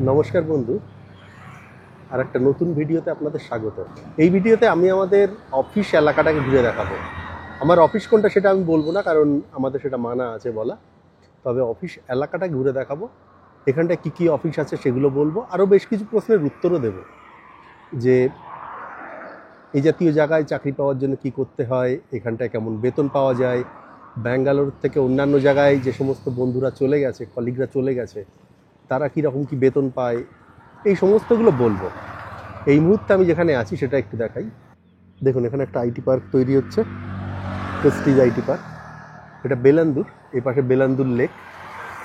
নমস্কার বন্ধু, আর একটা নতুন ভিডিওতে আপনাদের স্বাগত। এই ভিডিওতে আমি আমাদের অফিস এলাকাটাকে ঘুরে দেখাবো। আমার অফিস কোনটা সেটা আমি বলবো না, কারণ আমাদের সেটা মানা আছে বলা। তবে অফিস এলাকাটা ঘুরে দেখাবো, এখানটায় কী কী অফিস আছে সেগুলো বলবো, আরও বেশ কিছু প্রশ্নের উত্তরও দেব। যে এই জাতীয় জায়গায় চাকরি পাওয়ার জন্য কি করতে হয়, এখানটায় কেমন বেতন পাওয়া যায়, ব্যাঙ্গালোর থেকে অন্যান্য জায়গায় যে সমস্ত বন্ধুরা চলে গেছে, কলিগরা চলে গেছে, তারা কীরকম কী বেতন পায়, এই সমস্তগুলো বলবো। এই মুহূর্তে আমি যেখানে আছি সেটা একটু দেখাই। দেখুন, এখানে একটা আইটি পার্ক তৈরি হচ্ছে, প্রেস্টিজ আইটি পার্ক। এটা বেলান্দুর, এই পাশে বেলান্দুর লেক।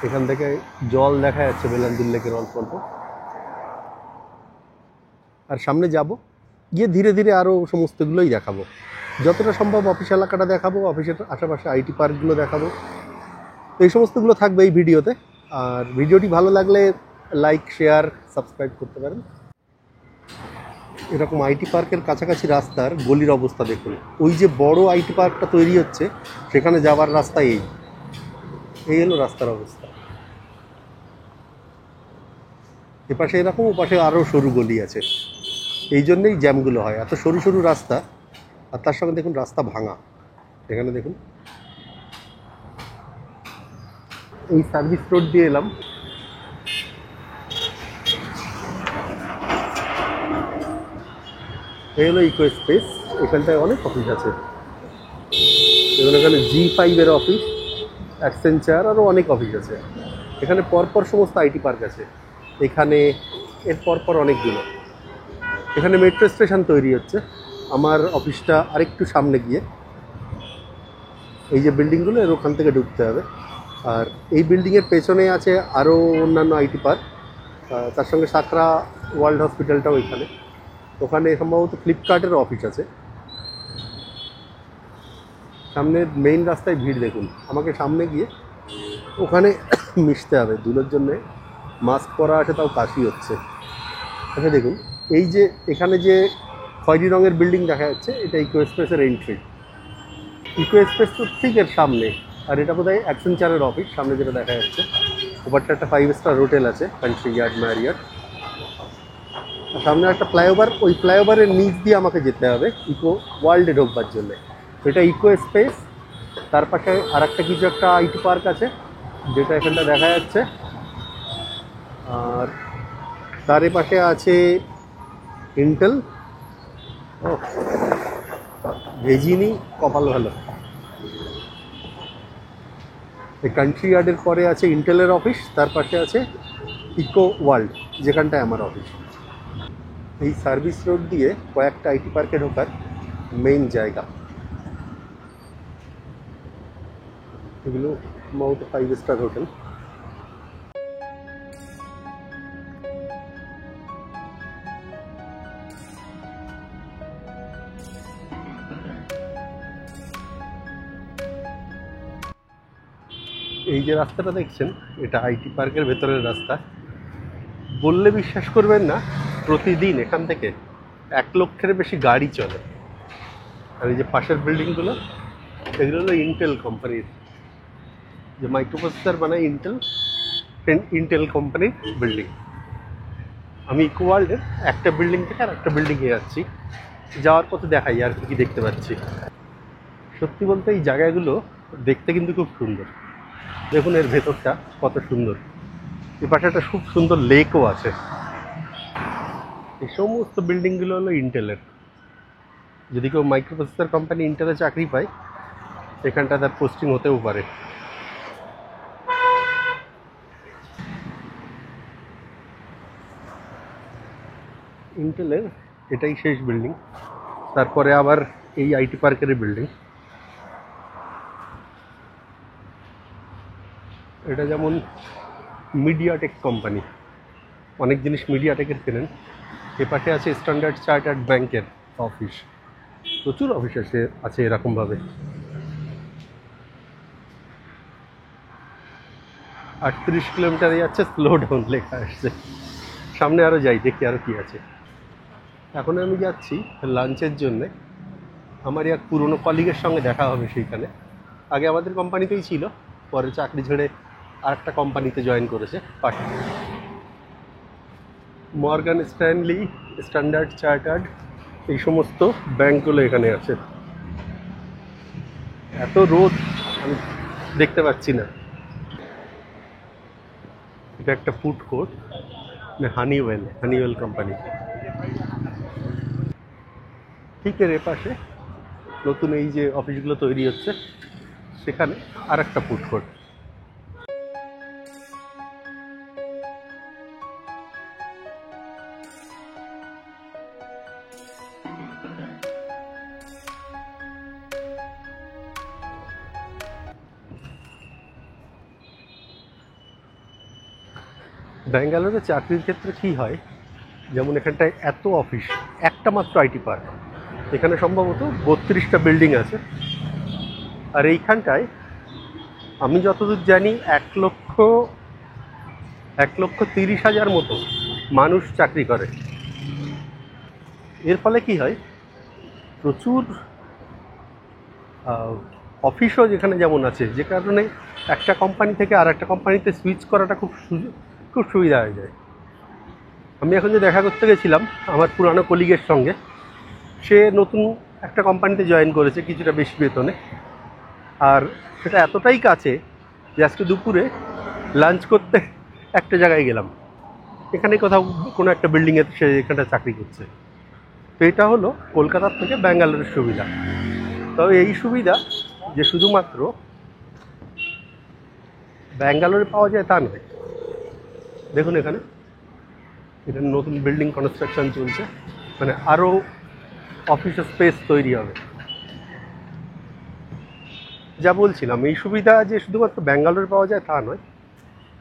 এখান থেকে জল দেখা যাচ্ছে বেলান্দুর লেকের অল্প অল্প। আর সামনে যাব, গিয়ে ধীরে ধীরে আরও সমস্তগুলোই দেখাবো। যতটা সম্ভব অফিস এলাকাটা দেখাবো, অফিসের আশেপাশে আইটি পার্কগুলো দেখাবো। তো এই সমস্তগুলো থাকবে এই ভিডিওতে। আর ভিডিওটি ভালো লাগলে লাইক, শেয়ার, সাবস্ক্রাইব করতে পারেন। এরকম আইটি পার্কের কাছাকাছি রাস্তার গলির অবস্থা দেখুন। ওই যে বড় আইটি পার্কটা তৈরি হচ্ছে, সেখানে যাওয়ার রাস্তা এই হলো রাস্তার অবস্থা। এপাশে এরকম, ওপাশে আরও সরু গলি আছে। এই জন্যেই জ্যামগুলো হয়, এত সরু সরু রাস্তা। আর তার সঙ্গে দেখুন রাস্তা ভাঙা। এখানে দেখুন, এই সার্ভিস রোড দিয়ে এলাম। এই হলো ইকো স্পেস। এখানটায় অনেক অফিস আছে। যেমন এখানে G5-এর অফিস, অ্যাক্সেঞ্চার, আরও অনেক অফিস আছে। এখানে পরপর সমস্ত আইটি পার্ক আছে। এখানে এর পরপর অনেকগুলো। এখানে মেট্রো স্টেশন তৈরি হচ্ছে। আমার অফিসটা আরেকটু সামনে গিয়ে, এই যে বিল্ডিংগুলো, এর ওখান থেকে ঢুকতে হবে। আর এই বিল্ডিংয়ের পেছনে আছে আরও অন্যান্য আইটি পার্ক। তার সঙ্গে সাকরা ওয়ার্ল্ড হসপিটালটাও এখানে। ওখানে সম্ভবত ফ্লিপকার্টের অফিস আছে। সামনের মেইন রাস্তায় ভিড় দেখুন। আমাকে সামনে গিয়ে ওখানে মিশতে হবে। ধুলোর জন্যে মাস্ক পরা আছে, তাও কাশি হচ্ছে। আচ্ছা দেখুন, এই যে এখানে যে খয়েরি রঙের বিল্ডিং দেখা যাচ্ছে, এটা ইকো এক্সপ্রেসের এন্ট্রি। ইকো এক্সপ্রেস তো ঠিক এর সামনে। আর এটা বোধহয় অ্যাক্সেঞ্চারের অফিস, সামনে যেটা দেখা যাচ্ছে। ওপারটা একটা 5 স্টার হোটেল আছে, কান্ট্রি ইয়ার্ড ম্যারিয়ট। আর সামনে একটা ফ্লাইওভার, ওই ফ্লাইওভারের নিচ দিয়ে আমাকে যেতে হবে ইকো ওয়ার্ল্ডে ঢোকবার জন্যে। এটা ইকো স্পেস। তার পাশে আর একটা কিছু একটা আইটি পার্ক আছে, যেটা এখানটা দেখা যাচ্ছে। আর তার পাশে আছে ইন্টেল। ও, ভেজিনি, কপাল ভালো। এই কান্ট্রি ইয়ার্ডের পরে আছে ইন্টেলের অফিস, তার পাশে আছে ইকো ওয়ার্ল্ড, যেখানটায় আমার অফিস। এই সার্ভিস রোড দিয়ে কয়েকটা আইটি পার্কে ঢোকার মেইন জায়গা। এগুলো সম্ভবত 5 স্টার হোটেল। এই যে রাস্তাটা দেখছেন, এটা আইটি পার্কের ভেতরের রাস্তা। বললে বিশ্বাস করবেন না, প্রতিদিন এখান থেকে 1 লক্ষের বেশি গাড়ি চলে। আর এই যে পাশের বিল্ডিংগুলো, এগুলো হলো ইন্টেল কোম্পানির, যে মাইক্রোপ্রসেসর বানায় ইন্টেল কোম্পানির বিল্ডিং। আমি ইকো ওয়ার্ল্ডের একটা বিল্ডিং থেকে আর একটা বিল্ডিংয়ে যাচ্ছি। যাওয়ার পথে দেখাই আর কি দেখতে পাচ্ছি। সত্যি বলতে এই জায়গাগুলো দেখতে কিন্তু খুব সুন্দর। দেখুন এর ভেতরটা কত সুন্দর। এ পাশে একটা খুব সুন্দর লেকও আছে। এই সমস্ত বিল্ডিংগুলো হলো ইন্টেলের। যদি কেউ মাইক্রোপ্রসেসর কোম্পানি ইন্টেলে চাকরি পায়, এখানটা তার পোস্টিং হতেও পারে। ইন্টেলের এটাই শেষ বিল্ডিং, তারপরে আবার এই আইটি পার্কের বিল্ডিং। এটা যেমন মিডিয়াটেক কোম্পানি, অনেক জিনিস মিডিয়াটেকের কেনেন। এপাশে আছে স্ট্যান্ডার্ড চার্টার্ড ব্যাংকের অফিস। প্রচুর অফিস আছে এরকমভাবে। 38 কিলোমিটারে যাচ্ছে, স্লো ডাউন লেখা আসছে। সামনে আরও যাই, দেখি আরও কী আছে। এখন আমি যাচ্ছি লাঞ্চের জন্যে। আমার এক পুরনো কলিগের সঙ্গে দেখা হবে সেইখানে। আগে আমাদের কোম্পানিতেই ছিল, পরে চাকরি ছেড়ে আর একটা কোম্পানিতে জয়েন করেছে পাশে। মর্গান স্ট্যানলি, স্ট্যান্ডার্ড চার্টার্ড, এই সমস্ত ব্যাংকগুলো এখানে আছে। এত রোদ আমি দেখতে পাচ্ছি না। এটা একটা ফুড কোর্ট, হানিওয়েল কোম্পানি। ঠিক এর পাশে নতুন এই যে অফিসগুলো তৈরি হচ্ছে, সেখানে আর একটা ফুড কোর্ট। ব্যাঙ্গালোরে চাকরির ক্ষেত্রে কী হয়, যেমন এখানটায় এত অফিস, একটা মাত্র আইটি পার্ক, এখানে সম্ভবত 32টা বিল্ডিং আছে। আর এইখানটায় আমি যতদূর জানি 1,30,000 মতো মানুষ চাকরি করে। এর ফলে কি হয়, প্রচুর অফিসও যেখানে যেমন আছে, যে কারণে একটা কোম্পানি থেকে আর একটা কোম্পানিতে সুইচ করাটা খুব সুবিধা হয়ে যায়। আমি এখন যে দেখা করতে গেছিলাম আমার পুরানো কলিগের সঙ্গে, সে নতুন একটা কোম্পানিতে জয়েন করেছে কিছুটা বেশি বেতনে, আর সেটা এতটাই কাছে যে আজকে দুপুরে লাঞ্চ করতে একটা জায়গায় গেলাম, এখানে কোথাও কোনো একটা বিল্ডিংয়ে সে এখানটা চাকরি করছে। তো এটা হলো কলকাতার থেকে ব্যাঙ্গালোরের সুবিধা। তবে এই সুবিধা যে শুধুমাত্র ব্যাঙ্গালোরে পাওয়া যায় তা নয়। দেখুন এখানে এটা নতুন বিল্ডিং কনস্ট্রাকশন চলছে, মানে আরও অফিস স্পেস তৈরি হবে। যা বলছিলাম, এই সুবিধা যে শুধুমাত্র ব্যাঙ্গালোরে পাওয়া যায় তা নয়,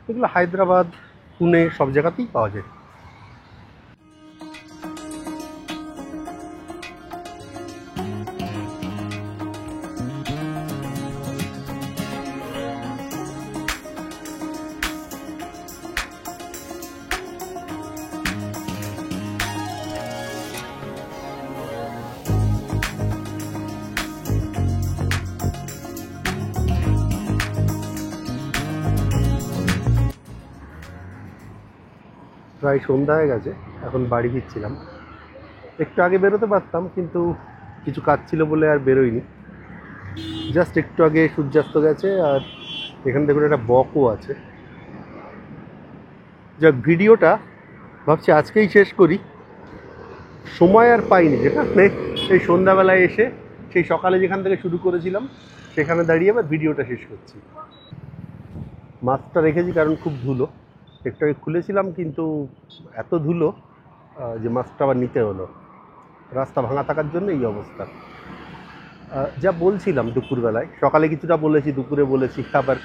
এগুলো হায়দ্রাবাদ, পুনে সব জায়গাতেই পাওয়া যায়। প্রায় সন্ধ্যা হয়ে গেছে, এখন বাড়ি ফিরছিলাম। একটু আগে বেরোতে পারতাম, কিন্তু কিছু কাজ ছিল বলে আর বেরোইনি। জাস্ট একটু আগে সূর্যাস্ত গেছে, আর এখানে দেখুন একটা বকও আছে। যাক, ভিডিওটা ভাবছি আজকেই শেষ করি, সময় আর পাইনি। যেখানে এই সন্ধ্যাবেলায় এসে সেই সকালে যেখান থেকে শুরু করেছিলাম সেখানে দাঁড়িয়ে আবার ভিডিওটা শেষ করছি। মাস্কটা রেখেছি কারণ খুব ধুলো, একটু আগে খুলেছিলাম কিন্তু এত ধুলো যে মাস্কটা আবার নিতে হলো। রাস্তা ভাঙা থাকার জন্য এই অবস্থা। যা বলছিলাম দুপুরবেলায়, সকালে কিছুটা বলেছি, দুপুরে বলেছি, আবার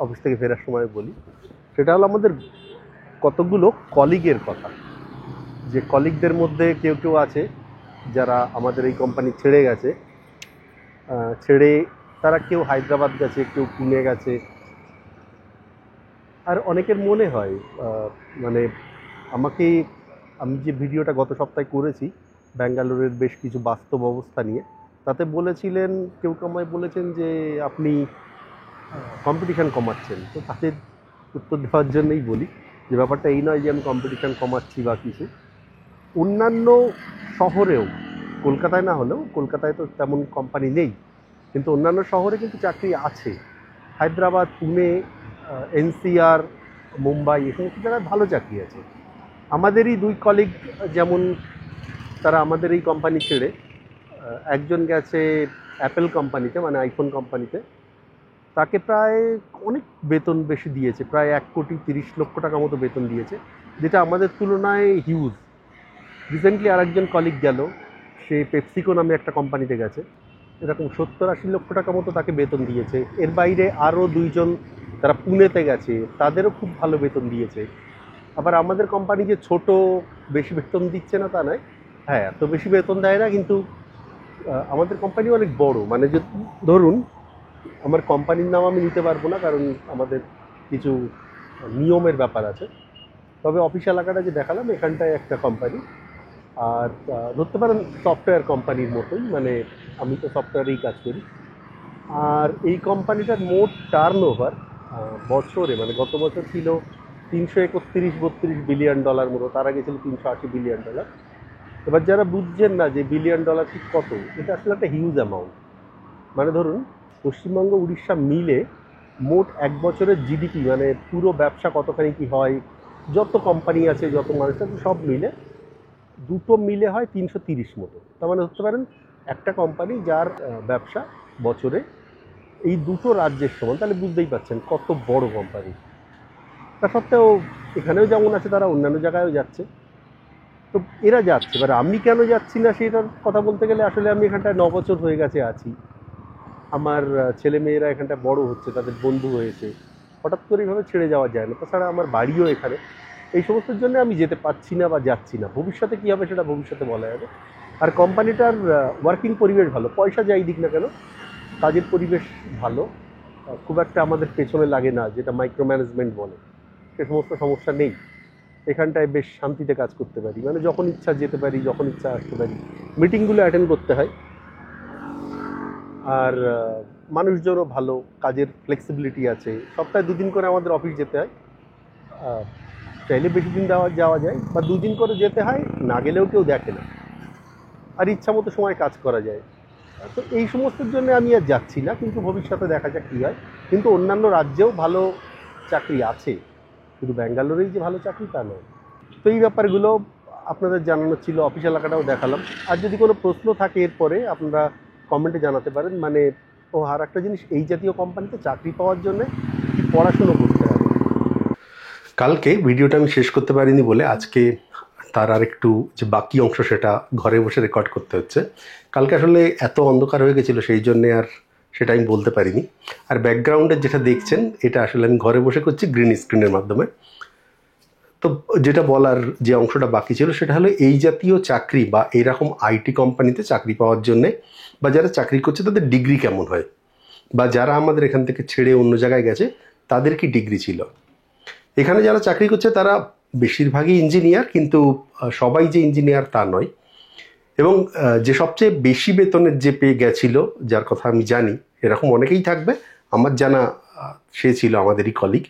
অফিস থেকে ফেরার সময় বলি, সেটা হলো আমাদের কতগুলো কলিগের কথা। যে কলিগদের মধ্যে কেউ কেউ আছে যারা আমাদের এই কোম্পানি ছেড়ে গেছে, ছেড়ে তারা কেউ হায়দ্রাবাদ গেছে, কেউ পুনে গেছে। আর অনেকের মনে হয় মানে আমি যে ভিডিওটা গত সপ্তাহে করেছি ব্যাঙ্গালোরের বেশ কিছু বাস্তব অবস্থা নিয়ে, তাতে বলেছিলেন, কেউ আমায় বলেছেন যে আপনি কম্পিটিশান কমাচ্ছেন। তো তাদের উত্তর দেওয়ার জন্যই বলি যে ব্যাপারটা এই নয় যে আমি কম্পিটিশান কমাচ্ছি বা কিছু। অন্যান্য শহরেও, কলকাতায় না হলেও, কলকাতায় তো তেমন কোম্পানি নেই, কিন্তু অন্যান্য শহরে কিন্তু চাকরি আছে। হায়দ্রাবাদ, পুনে, এনসিআর, মুম্বাই, এই সমস্ত জায়গায় ভালো চাকরি আছে। আমাদেরই দুই কলিগ যেমন, তারা আমাদের এই কোম্পানি ছেড়ে একজন গেছে অ্যাপেল কোম্পানিতে, মানে আইফোন কোম্পানিতে। তাকে প্রায় অনেক বেতন বেশি দিয়েছে, প্রায় 1,30,00,000 টাকা মতো বেতন দিয়েছে, যেটা আমাদের তুলনায় হিউজ। রিসেন্টলি আরেকজন কলিগ গেল, সে পেপসিকো নামে একটা কোম্পানিতে গেছে, এরকম 70-80 লক্ষ টাকা মতো তাকে বেতন দিয়েছে। এর বাইরে আরও দুইজন তারা পুনেতে গেছে, তাদেরও খুব ভালো বেতন দিয়েছে। আবার আমাদের কোম্পানি যে ছোট, বেশি বেতন দিচ্ছে না তা নয়, হ্যাঁ এত বেশি বেতন দেয় না, কিন্তু আমাদের কোম্পানি অনেক বড়। মানে যে ধরুন, আমার কোম্পানির নাম আমি নিতে পারবো না কারণ আমাদের কিছু নিয়মের ব্যাপার আছে। তবে অফিস এলাকাটা যে দেখালাম, এখানটায় একটা কোম্পানি, আর ধরতে পারেন সফটওয়্যার কোম্পানির মতোই, মানে আমি তো সফটওয়্যারেই কাজ করি। আর এই কোম্পানিটার মোট টার্নওভার বছরে, মানে গত বছর ছিল $331-32 বিলিয়ন মতো, তারা গেছিল $380 বিলিয়ন। এবার যারা বুঝছেন না যে বিলিয়ন ডলার ঠিক কত, এটা আসলে একটা হিউজ অ্যামাউন্ট। মানে ধরুন পশ্চিমবঙ্গ উড়িষ্যা মিলে মোট এক বছরের জিডিপি, মানে পুরো ব্যবসা কতখানি কি হয়, যত কোম্পানি আছে, যত মানুষ আছে, সব মিলে দুটো মিলে হয় 330 মতো। তার মানে ধরতে পারেন একটা কোম্পানি যার ব্যবসা বছরে এই দুটো রাজ্যের সমান, তাহলে বুঝতেই পারছেন কত বড় কোম্পানি। তা সত্ত্বেও এখানেও যেমন আছে, তারা অন্যান্য জায়গায়ও যাচ্ছে। তো এরা যাচ্ছে, এবার আমি কেন যাচ্ছি না সেটার কথা বলতে গেলে আসলে আমি এখানটায় 9 বছর হয়ে গেছে আছি। আমার ছেলে মেয়েরা এখানটায় বড় হচ্ছে, তাদের বন্ধু হয়েছে, হঠাৎ করে এইভাবে ছেড়ে যাওয়া যায় না। তাছাড়া আমার বাড়িও এখানে। এই সমস্তের জন্য আমি যেতে পারছি না বা যাচ্ছি না। ভবিষ্যতে কী হবে সেটা ভবিষ্যতে বলা যাবে। আর কোম্পানিটার ওয়ার্কিং পরিবেশ ভালো, পয়সা যাই দিক না কেন, কাজের পরিবেশ ভালো। খুব একটা আমাদের পেছনে লাগে না, যেটা মাইক্রো ম্যানেজমেন্ট বলে, সে সমস্ত সমস্যা নেই। এখানটায় বেশ শান্তিতে কাজ করতে পারি, মানে যখন ইচ্ছা যেতে পারি, যখন ইচ্ছা আসতে পারি। মিটিংগুলো অ্যাটেন্ড করতে হয়। আর মানুষজনও ভালো, কাজের ফ্লেক্সিবিলিটি আছে। সপ্তাহে 2 দিন করে আমাদের অফিস যেতে হয়। চাইলে বেশি দিন যাওয়া যায়, বা 2 দিন করে যেতে হয়, না গেলেও কেউ দেখে না। আর ইচ্ছা মতো সময় কাজ করা যায়। তো এই সমস্তের জন্য আমি আর যাচ্ছি না, কিন্তু ভবিষ্যতে দেখা যাক কী হয়। কিন্তু অন্যান্য রাজ্যেও ভালো চাকরি আছে, শুধু ব্যাঙ্গালোরেই যে ভালো চাকরি তা নয়। তো এই ব্যাপারগুলো আপনাদের জানানো ছিল, অফিস এলাকাটাও দেখালাম। আর যদি কোনো প্রশ্ন থাকে এরপরে আপনারা কমেন্টে জানাতে পারেন। মানে আর একটা জিনিস, এই জাতীয় কোম্পানিতে চাকরি পাওয়ার জন্য কি পড়াশুনো করতে হবে। কালকে ভিডিওটা আমি শেষ করতে পারিনি বলে আজকে তার আর একটু যে বাকি অংশ সেটা ঘরে বসে রেকর্ড করতে হচ্ছে। কালকে আসলে এত অন্ধকার হয়ে গেছিলো, সেই জন্যে আর সেটা আমি বলতে পারিনি। আর ব্যাকগ্রাউন্ডের যেটা দেখছেন, এটা আসলে আমি ঘরে বসে করছি গ্রিন স্ক্রিনের মাধ্যমে। তো যেটা বলার যে অংশটা বাকি ছিল সেটা হলো, এই জাতীয় চাকরি বা এইরকম আইটি কোম্পানিতে চাকরি পাওয়ার জন্যে, বা যারা চাকরি করছে তাদের ডিগ্রি কেমন হয়, বা যারা আমাদের এখান থেকে ছেড়ে অন্য জায়গায় গেছে তাদের কি ডিগ্রি ছিল। এখানে যারা চাকরি করছে তারা বেশিরভাগই ইঞ্জিনিয়ার, কিন্তু সবাই যে ইঞ্জিনিয়ার তা নয়। এবং যে সবচেয়ে বেশি বেতনের যে পেয়ে গেছিল, যার কথা আমি জানি, এরকম অনেকেই থাকবে, আমার জানা সে ছিল আমাদেরই কলিগ।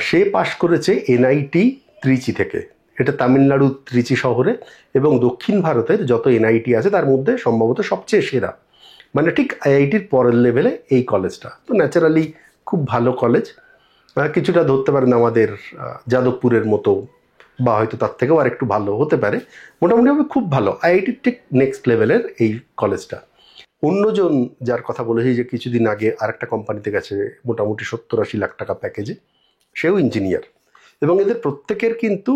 সে পাশ করেছে এনআইটি ত্রিচি থেকে। এটা তামিলনাড়ু ত্রিচি শহরে, এবং দক্ষিণ ভারতের যত এনআইটি আছে তার মধ্যে সম্ভবত সবচেয়ে সেরা, মানে ঠিক আইআইটির পরের লেভেলে এই কলেজটা। তো ন্যাচারালি খুব ভালো কলেজ। কিছুটা ধরতে পারেন আমাদের যাদবপুরের মতো, বা হয়তো তার থেকেও আর একটু ভালো হতে পারে। মোটামুটিভাবে খুব ভালো, আইআইটির ঠিক নেক্সট লেভেলের এই কলেজটা। অন্যজন যার কথা বলেছি, যে কিছুদিন আগে আরেকটা কোম্পানিতে গেছে মোটামুটি 70-80 লাখ টাকা প্যাকেজে, সেও ইঞ্জিনিয়ার। এবং এদের প্রত্যেকের কিন্তু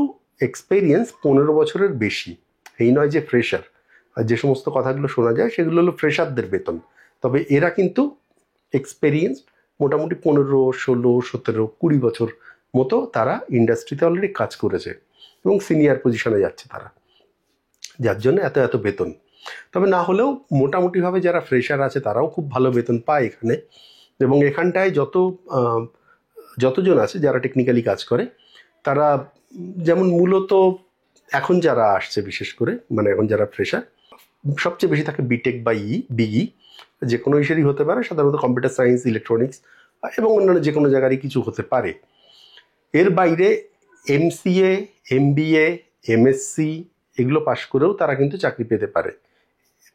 এক্সপেরিয়েন্স 15 বছরের বেশি। এই নয় যে ফ্রেশার। আর যে সমস্ত কথাগুলো শোনা যায় সেগুলো হলো ফ্রেশারদের বেতন, তবে এরা কিন্তু এক্সপেরিয়েন্স মোটামুটি 15, 16, 17, 20 বছর মতো তারা ইন্ডাস্ট্রিতে অলরেডি কাজ করেছে, এবং সিনিয়র পজিশনে যাচ্ছে তারা, যার জন্য এত এত বেতন। তবে না হলেও মোটামুটিভাবে যারা ফ্রেশার আছে তারাও খুব ভালো বেতন পায় এখানে। এবং এখানটায় যতজন আছে যারা টেকনিক্যালি কাজ করে, তারা যেমন মূলত এখন যারা আসছে, বিশেষ করে মানে এখন যারা ফ্রেশার, সবচেয়ে বেশি থাকে বিটেক বা বিই, যে কোনো ইসেরই হতে পারে, সাধারণত কম্পিউটার সায়েন্স, ইলেকট্রনিক্স এবং অন্যান্য যে কোনো জায়গারই কিছু হতে পারে। এর বাইরে এমসিএ, এমবিএ, এমএসসি এগুলো পাশ করেও তারা কিন্তু চাকরি পেতে পারে।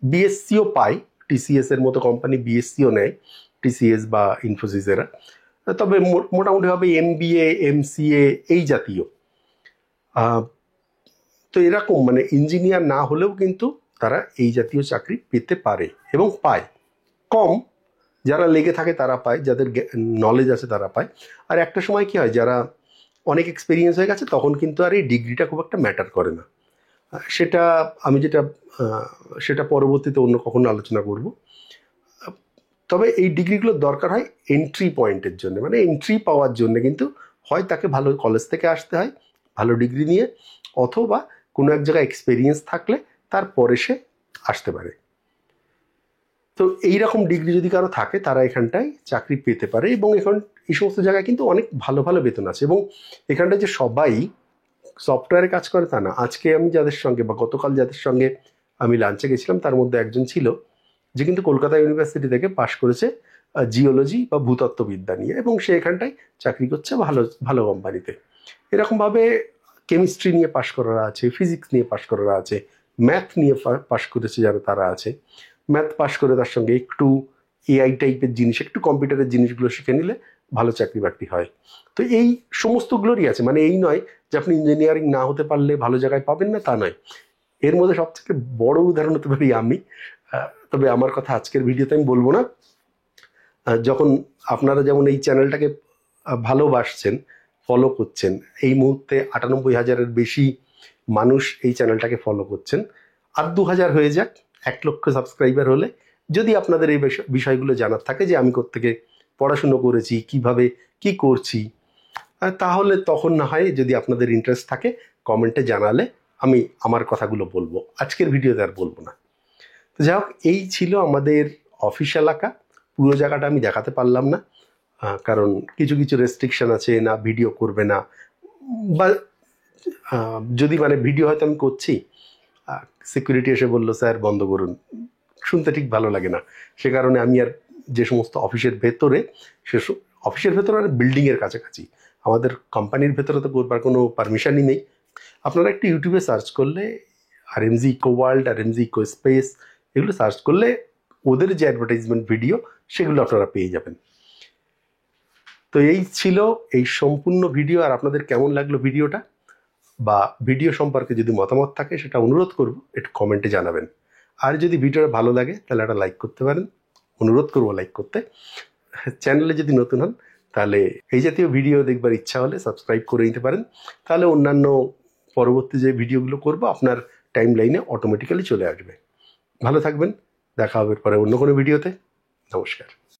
বিএসসিও পায়, টিসিএস এর মতো কোম্পানি বিএসসিও নেয়, টিসিএস বা ইনফোসিস এরা। তবে মোটামুটিভাবে এমবিএ, এমসিএ এই জাতীয়। তো এরকম মানে ইঞ্জিনিয়ার না হলেও কিন্তু তারা এই জাতীয় চাকরি পেতে পারে এবং পায়। কম যারা লেগে থাকে তারা পায়, যাদের নলেজ আছে তারা পায়। আর একটা সময় কি হয়, যারা অনেক এক্সপিরিয়েন্স হয়ে গেছে তখন কিন্তু আর এই ডিগ্রিটা খুব একটা ম্যাটার করে না। সেটা আমি সেটা পরবর্তীতে অন্য কখনো আলোচনা করব। তবে এই ডিগ্রিগুলোর দরকার হয় এন্ট্রি পয়েন্টের জন্য, মানে এন্ট্রি পাওয়ার জন্য কিন্তু হয় তাকে ভালো কলেজ থেকে আসতে হয় ভালো ডিগ্রি নিয়ে, অথবা কোনো এক জায়গায় এক্সপিরিয়েন্স থাকলে তারপরে সে আসতে পারে। তো এইরকম ডিগ্রি যদি কারো থাকে তারা এখানটায় চাকরি পেতে পারে। এবং এখন এই সমস্ত জায়গায় কিন্তু অনেক ভালো ভালো বেতন আছে। এবং এখানটায় যে সবাই সফটওয়্যারে কাজ করে তা না। আজকে আমি যাদের সঙ্গে বা গতকাল যাদের সঙ্গে আমি লাঞ্চে গেছিলাম, তার মধ্যে একজন ছিল যে কিন্তু কলকাতা ইউনিভার্সিটি থেকে পাশ করেছে জিওলজি বা ভূতত্ত্ববিদ্যা নিয়ে, এবং সে এখানটায় চাকরি করছে ভালো ভালো কোম্পানিতে। এরকমভাবে কেমিস্ট্রি নিয়ে পাশ করারা আছে, ফিজিক্স নিয়ে পাশ করারা আছে, ম্যাথ নিয়ে পাশ করেছে যারা তারা আছে। ম্যাথ পাশ করে তার সঙ্গে একটু এআই টাইপের জিনিস, একটু কম্পিউটারের জিনিসগুলো শিখে নিলে ভালো চাকরি বাকরি হয়। তো এই সমস্তগুলোরই আছে, মানে এই নয় যে আপনি ইঞ্জিনিয়ারিং না হতে পারলে ভালো জায়গায় পাবেন না, তা নয়। এর মধ্যে সবথেকে বড় উদাহরণ হতে পারি আমি। তবে আমার কথা আজকের ভিডিওতে আমি বলবো না। যখন আপনারা যেমন এই চ্যানেলটাকে ভালোবাসছেন, ফলো করছেন, এই মুহূর্তে 98,000-এর বেশি মানুষ এই চ্যানেলটাকে ফলো করছেন, আর 2,000 হয়ে যাক, 1 লক্ষ সাবস্ক্রাইবার হলে যদি আপনাদের এই বিষয়গুলো জানার থাকে যে আমি কোত্থেকে পড়াশুনো করেছি, কিভাবে কি করছি, তাহলে তখন না হয় যদি আপনাদের ইন্টারেস্ট থাকে কমেন্টে জানালে আমি আমার কথাগুলো বলবো। আজকের ভিডিওতে আর বলবো না। তো যাই হোক, এই ছিল আমাদের অফিস এলাকা। পুরো জায়গাটা আমি দেখাতে পারলাম না, কারণ কিছু কিছু রেস্ট্রিকশন আছে, না ভিডিও করবে না, বা যদি মানে ভিডিও হয়তো আমি করছি, সিকিউরিটি এসে বললো স্যার বন্ধ করুন, শুনতে ঠিক ভালো লাগে না। সে কারণে আমি আর যে সমস্ত অফিসের ভেতরে, অফিসের ভেতরে আর বিল্ডিংয়ের কাছাকাছি, আমাদের কোম্পানির ভেতরে তো করবার কোনো পারমিশনই নেই। আপনারা একটু ইউটিউবে সার্চ করলে RMG eco world, RMG eco space, এগুলো সার্চ করলে ওদের যে অ্যাডভার্টাইজমেন্ট ভিডিও সেগুলো আপনারা পেয়ে যাবেন। তো এই ছিল এই সম্পূর্ণ ভিডিও। আর আপনাদের কেমন লাগলো ভিডিওটা, বা ভিডিও সম্পর্কে যদি মতামত থাকে সেটা অনুরোধ করব একটু কমেন্টে জানাবেন। আর যদি ভিডিওটা ভালো লাগে তাহলে একটা লাইক করতে পারেন, অনুরোধ করবো লাইক করতে। চ্যানেলে যদি নতুন হন তাহলে এই জাতীয় ভিডিও দেখবার ইচ্ছা হলে সাবস্ক্রাইব করে নিতে পারেন, তাহলে অন্যান্য পরবর্তী যে ভিডিওগুলো করব আপনার টাইম লাইনে অটোমেটিক্যালি চলে আসবে। ভালো থাকবেন, দেখা হবে পরে অন্য কোনো ভিডিওতে। নমস্কার।